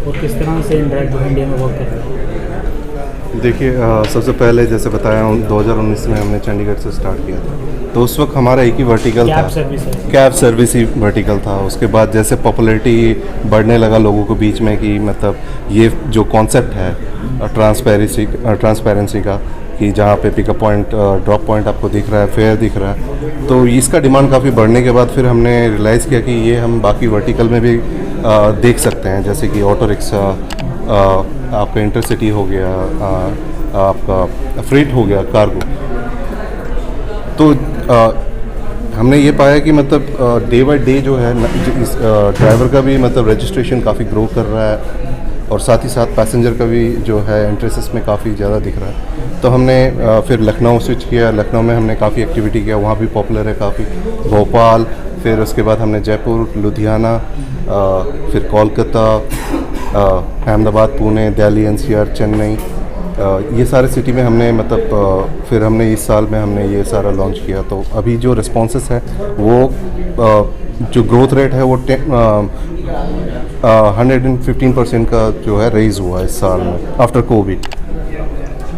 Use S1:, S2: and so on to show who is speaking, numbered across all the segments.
S1: और किस तरह से InDrive जो इंडिया में वर्क कर रहा है?
S2: देखिए, सबसे पहले जैसे बताया 2019 में हमने चंडीगढ़ से स्टार्ट किया था, तो उस वक्त हमारा एक ही वर्टिकल था, कैब सर्विस ही वर्टिकल था। उसके बाद जैसे पॉपुलैरिटी बढ़ने लगा लोगों के बीच में कि मतलब ये जो कॉन्सेप्ट है ट्रांसपेरेंसी का, कि जहाँ पे पिकअप पॉइंट ड्रॉप पॉइंट आपको दिख रहा है, फेयर दिख रहा है, तो इसका डिमांड काफ़ी बढ़ने के बाद फिर हमने रियलाइज़ किया कि ये हम बाकी वर्टिकल में भी देख सकते हैं, जैसे कि ऑटो रिक्शा, आपका इंटरसिटी हो गया, आपका फ्रेट हो गया, कार्गो। तो हमने ये पाया कि मतलब डे बाय डे जो है इस ड्राइवर का भी मतलब रजिस्ट्रेशन काफ़ी ग्रो कर रहा है, और साथ ही साथ पैसेंजर का भी जो है इंटरेस्ट इसमें काफ़ी ज़्यादा दिख रहा है। तो हमने फिर लखनऊ स्विच किया। लखनऊ में हमने काफ़ी एक्टिविटी किया, वहाँ भी पॉपुलर है काफ़ी। भोपाल, फिर उसके बाद हमने जयपुर, लुधियाना, फिर कोलकाता, अहमदाबाद, पुणे, दिल्ली, NCR, चेन्नई, ये सारे सिटी में हमने मतलब फिर हमने इस साल में हमने ये सारा लॉन्च किया। तो अभी जो रिस्पॉन्सेस है वो जो ग्रोथ रेट है वो 115% का जो है रेज़ हुआ है इस साल में आफ्टर कोविड।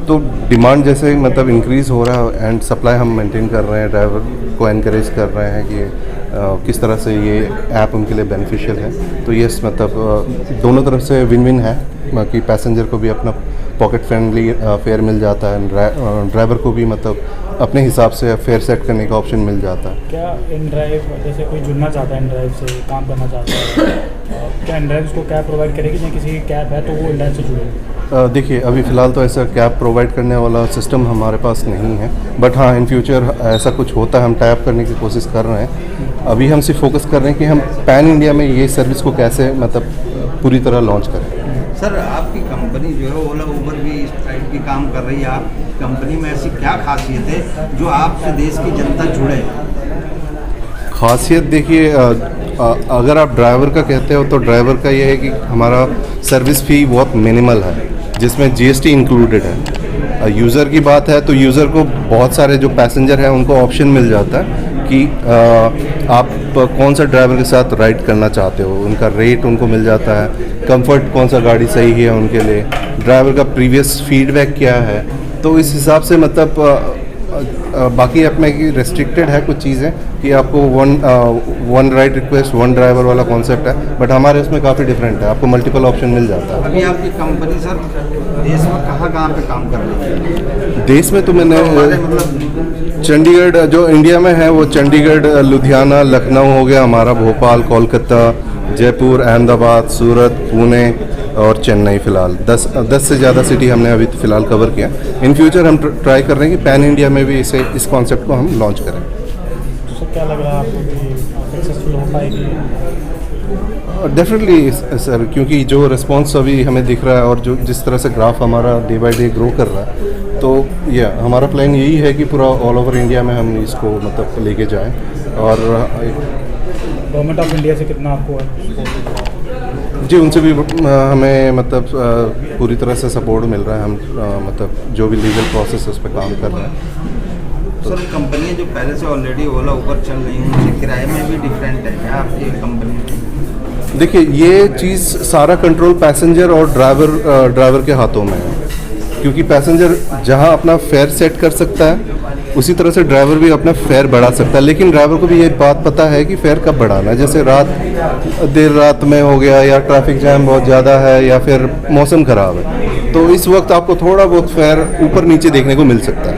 S2: तो डिमांड जैसे मतलब इंक्रीज़ हो रहा है एंड सप्लाई हम मेंटेन कर रहे हैं, ड्राइवर को एनकरेज कर रहे हैं कि किस तरह से ये ऐप उनके लिए बेनिफिशियल है। तो ये मतलब दोनों तरफ से विन विन है कि पैसेंजर को भी अपना पॉकेट फ्रेंडली फेयर मिल जाता है, ड्राइवर को भी मतलब अपने हिसाब से फेयर सेट करने का ऑप्शन मिल जाता है।
S1: क्या InDrive जैसे कोई जुड़ना चाहता है, InDrive से काम करना चाहता है, क्या InDrive उसको कैब प्रोवाइड करेगी? या किसी की कैब है तो वो InDrive से जुड़ेगी?
S2: देखिए, अभी फ़िलहाल तो ऐसा कैब प्रोवाइड करने वाला सिस्टम हमारे पास नहीं है, बट हाँ इन फ्यूचर ऐसा कुछ होता है, हम टाइप करने की कोशिश कर रहे हैं। अभी हम सिर्फ फोकस कर रहे हैं कि हम पैन इंडिया में ये सर्विस को कैसे मतलब पूरी तरह लॉन्च करें।
S3: सर, आपकी कंपनी जो है ओला उबर भी इस टाइप की काम कर रही है। आप कंपनी में ऐसी क्या खासियत है जो आपसे देश की जनता जुड़े?
S2: खासियत देखिए, अगर आप ड्राइवर का कहते हो तो ड्राइवर का ये है कि हमारा सर्विस फ़ी बहुत मिनिमल है, जिसमें GST इंक्लूडेड है। यूज़र की बात है तो यूज़र को बहुत सारे जो पैसेंजर हैं उनको ऑप्शन मिल जाता है कि आप कौन सा ड्राइवर के साथ राइड करना चाहते हो, उनका रेट उनको मिल जाता है, कंफर्ट कौन सा गाड़ी सही है उनके लिए, ड्राइवर का प्रीवियस फीडबैक क्या है। तो इस हिसाब से मतलब बाकी ऐप में कि रेस्ट्रिक्टेड है कुछ चीज़ें कि आपको one ride request one driver वाला कॉन्सेप्ट है, बट हमारे उसमें काफ़ी डिफरेंट है, आपको मल्टीपल ऑप्शन मिल जाता है।
S3: अभी आपकी कंपनी सर देश में कहाँ पे काम कर रही है?
S2: देश में तो मैंने चंडीगढ़ जो इंडिया में है वो चंडीगढ़, लुधियाना, लखनऊ हो गया हमारा, भोपाल, कोलकाता, जयपुर, अहमदाबाद, सूरत, पुणे और चेन्नई। फ़िलहाल 10 से ज़्यादा सिटी हमने अभी फ़िलहाल कवर किया। इन फ्यूचर हम ट्राई कर रहे हैं कि पैन इंडिया में भी इस कॉन्सेप्ट को हम लॉन्च करें।
S1: तो सर क्या लग रहा है आपको कि सक्सेसफुल हो पाएगी?
S2: डेफिनेटली सर, क्योंकि जो रिस्पांस अभी हमें दिख रहा है और जो जिस तरह से ग्राफ हमारा डे बाय डे ग्रो कर रहा है, तो ये हमारा प्लान यही है कि पूरा ऑल ओवर इंडिया में हम इसको मतलब लेके जाएं। और
S1: गवर्नमेंट ऑफ इंडिया से कितना आपको
S2: जी, उनसे भी हमें मतलब पूरी तरह से सपोर्ट मिल रहा है। हम मतलब जो भी लीगल प्रोसेस उस पर काम कर रहे हैं।
S3: सर, कंपनियाँ जो पहले से ऑलरेडी ओला ऊपर चल रही हैं उनसे किराए में भी डिफरेंट है क्या आपकी कंपनी?
S2: देखिए, ये चीज़ सारा कंट्रोल पैसेंजर और ड्राइवर के हाथों में है, क्योंकि पैसेंजर जहां अपना फेयर सेट कर सकता है उसी तरह से ड्राइवर भी अपना फेयर बढ़ा सकता है। लेकिन ड्राइवर को भी ये बात पता है कि फेयर कब बढ़ाना है, जैसे देर रात में हो गया, या ट्रैफिक जैम बहुत ज़्यादा है, या फिर मौसम ख़राब है, तो इस वक्त आपको थोड़ा बहुत फेयर ऊपर नीचे देखने को मिल सकता है।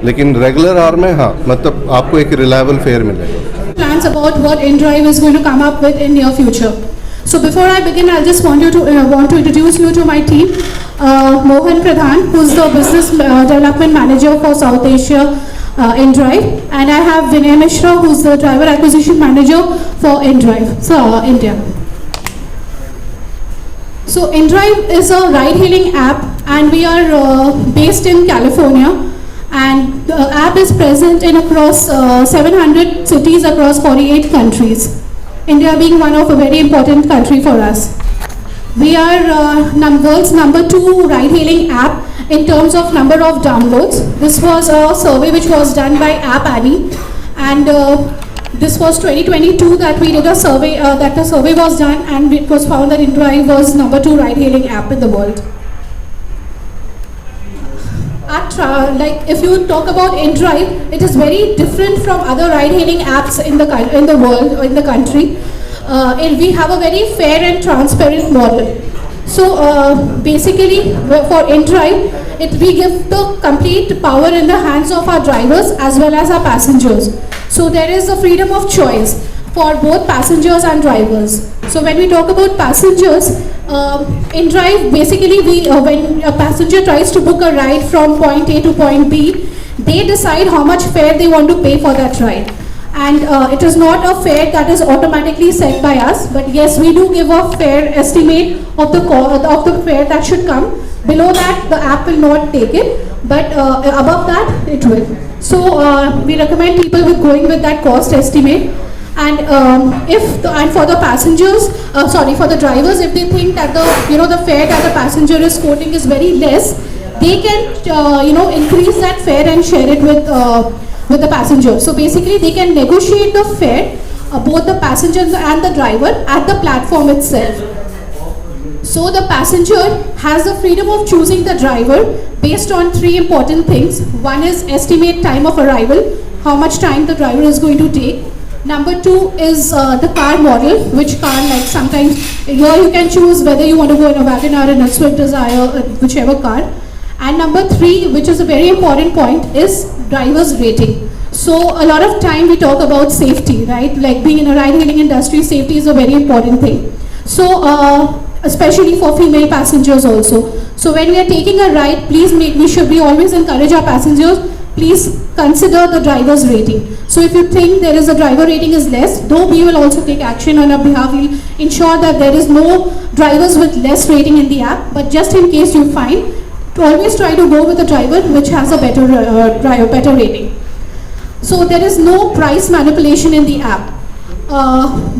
S2: लेकिन रेगुलर आवर में हाँ मतलब आपको एक रिलायबल फेयर मिलेगा।
S4: Plans about what InDrive is going to come up with in near future. So before I begin, I just want to introduce you to my team. Mohan Pradhan, who's the Business Development Manager for South Asia InDrive, and I have Vinay Mishra, who's the Driver Acquisition Manager for InDrive, so India. So InDrive is a ride-hailing app, and we are based in California. And the app is present in across 700 cities across 48 countries. India being one of a very important country for us. We are world's #2 ride-hailing app in terms of number of downloads. This was a survey which was done by App Annie, and This was 2022 that we did a survey, that the survey was done, and it was found that InDrive was number 2 ride-hailing app in the world. Like if you talk about InDrive, it is very different from other ride-hailing apps in the world or in the country. We have a very fair and transparent model. So basically, for InDrive, we give the complete power in the hands of our drivers as well as our passengers. So there is a freedom of choice for both passengers and drivers. So when we talk about passengers, InDrive, basically when a passenger tries to book a ride from point A to point B, they decide how much fare they want to pay for that ride. And it is not a fare that is automatically set by us, but yes, we do give a fair estimate of the fare that should come. Below that, the app will not take it, but above that, it will. So we recommend people with going with that cost estimate. And for the passengers, for the drivers, if they think that the fare that the passenger is quoting is very less, they can increase that fare and share it with the passenger. So basically, they can negotiate the fare, both the passenger and the driver, at the platform itself. So the passenger has the freedom of choosing the driver based on 3 important things. One is estimate time of arrival, how much time the driver is going to take. Number 2 is the car model, which car, like sometimes here you can choose whether you want to go in a Wagoner, in a Swift Desire, whichever car. And number 3, which is a very important point, is driver's rating. So a lot of time we talk about safety, right? Like being in a ride-hailing industry, safety is a very important thing. So especially for female passengers also. So when we are taking a ride, we always encourage our passengers, please consider the driver's rating. So if you think there is a driver rating is less, though we will also take action on our behalf, we'll ensure that there is no drivers with less rating in the app, but just in case you find, always try to go with a driver which has a better rating. So there is no price manipulation in the app.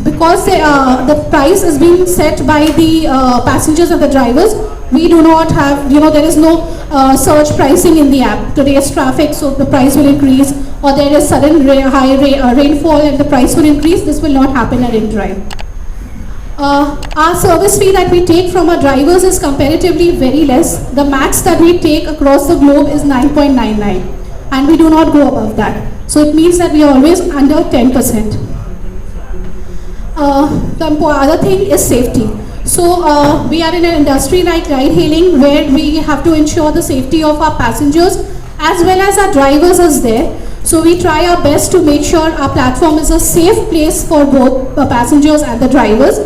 S4: Because the price is being set by the passengers and the drivers, we do not have, there is no surge pricing in the app. Today's traffic, so the price will increase, or there is sudden high rainfall and the price will increase. This will not happen at InDrive. Our service fee that we take from our drivers is comparatively very less. The max that we take across the globe is 9.99, and we do not go above that. So it means that we are always under 10%. The other thing is safety. So we are in an industry like ride-hailing where we have to ensure the safety of our passengers as well as our drivers is there. So we try our best to make sure our platform is a safe place for both the passengers and the drivers.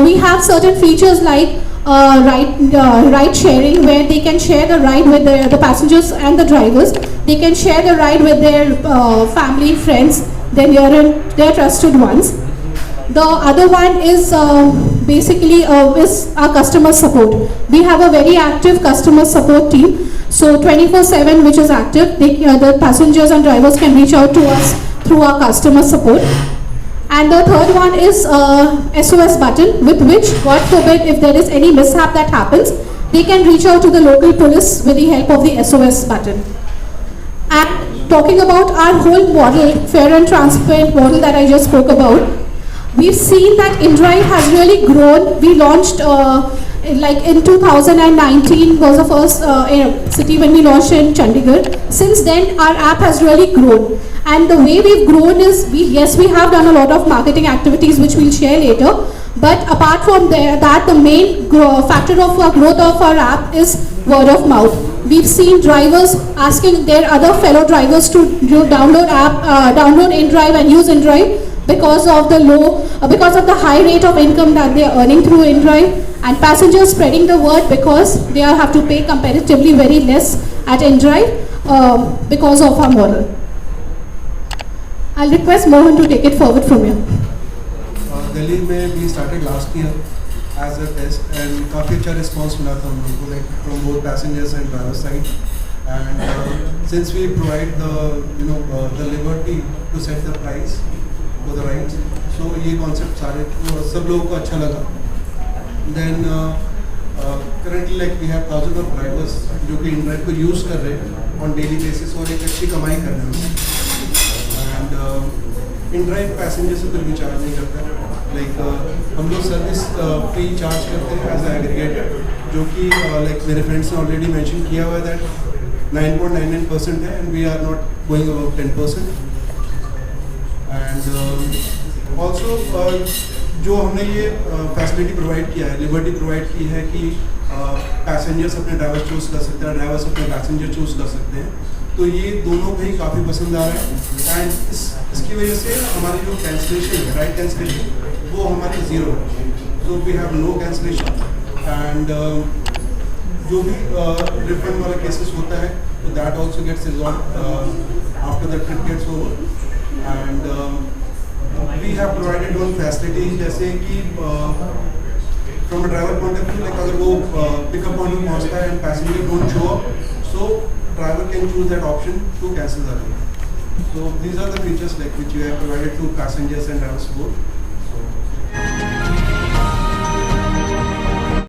S4: We have certain features like ride sharing, where they can share the ride with the passengers and the drivers. They can share the ride with their family, friends, their trusted ones. The other one is basically is our customer support. We have a very active customer support team. So 24/7, which is active. The passengers and drivers can reach out to us through our customer support. And the third one is SOS button, with which, God forbid, if there is any mishap that happens, they can reach out to the local police with the help of the SOS button. And talking about our whole model, fair and transparent model that I just spoke about, we've seen that InDrive has really grown. We launched like in 2019 was the first city when we launched in Chandigarh. Since then, our app has really grown. And the way we've grown is, we have done a lot of marketing activities which we'll share later. But apart from that, the main factor of our growth of our app is word of mouth. We've seen drivers asking their other fellow drivers to download InDrive and use InDrive because of the high rate of income that they are earning through InDrive, and passengers spreading the word because they have to pay comparatively very less at InDrive because of our model. I'll request Mohan to take it forward from here.
S5: Delhi में we started last year as a test and काफ़ी अच्छा response मिला था हम लोगों को, like from both passengers and driver side. And since we provide the liberty to set the price for the rides, so ये concept सब लोगों को अच्छा लगा. Then currently like we have thousands of drivers जो कि InDrive को use कर रहे हैं on daily basis और एक अच्छी कमाई कर रहे हैं. And इन ड्राइव पैसेंजर से कुछ भी चार्ज नहीं करता। लाइक हम लोग सर्विस फी चार्ज करते हैं एज एग्रीगेटर, जो कि लाइक मेरे फ्रेंड्स ने ऑलरेडी मेंशन किया हुआ है दैट 9.99% है, and we are not going about 10%। And also जो हमने ये फैसिलिटी प्रोवाइड किया है, लिबर्टी प्रोवाइड की है कि पैसेंजर्स अपने ड्राइवर चूज़ कर सकते हैं, ड्राइवर्स अपने पैसेंजर चूज़ कर सकते हैं, तो ये दोनों को ही काफ़ी पसंद आ रहा है। एंड इसकी वजह से हमारी जो कैंसिलेशन है, राइड कैंसिलेशन, वो हमारी ज़ीरो है। So we have no cancellation, and जो भी रिफंड वाला केसेस होता है, तो that also gets resolve after the trip gets over. And we have provided one facility, जैसे कि from a driver point of view, like अगर वो पिकअप पॉइंट में पहुँचता है and passenger don't show up, so driver can choose that option to cancel the ride. So these are the features like which we have provided to passengers and drivers both.